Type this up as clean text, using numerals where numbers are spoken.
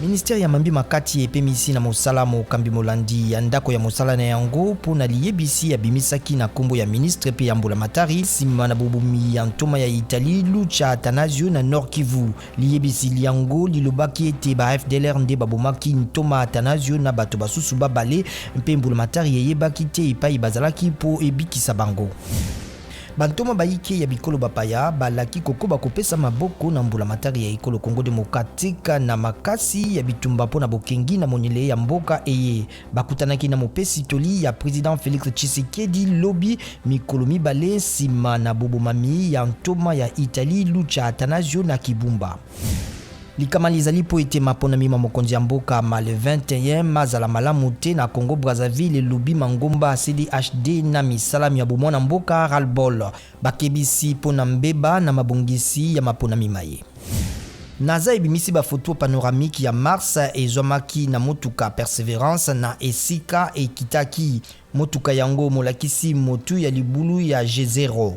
Ministère ya mambi makati epemisi na mosala mokambi molandi ya ndako ya mosala na yango pona liyebisi ya bimisaki na kombo ya ministre pe ya mbulamatari sima na bobumi ya ntoma ya Italie Lucha Atanasio na Nord Kivu. Liyebisi liango lilobaki ete ba FDLR nde babomaki ntoma Atanasio na bato basusu babale mpe mbulamatari yeyebaki te epai bazalaki po ebikisa bango. Bantoma baike ya bikolo bapaya balaki kokoba kopesa maboko na mbulamatari ya ekolo Congo Demokratika na makasi ya bitumba pona bokengi na monele ya mboka eye bakutanaki na mopesi toli ya president Félix Tshisekedi lobi mikolo mibale sima na bobomami ya ntoma ya Italie Lucha Atanasio na Kibumba. Likamaliza lipo ete mapona mima mokonzi ya mboka ma le 21 mazala malamu te na Congo Brazzaville lobi mangomba CDHD na misalami ya bomona mboka ralbol bakebisi pona mbeba na mabongisi ya mapona mimaye. Naza ebimisi ba photo panoramique ya Mars ezwamaki na motuka Perseverance na esika ekitaki motuka yango molakisi motu ya libulu ya G0.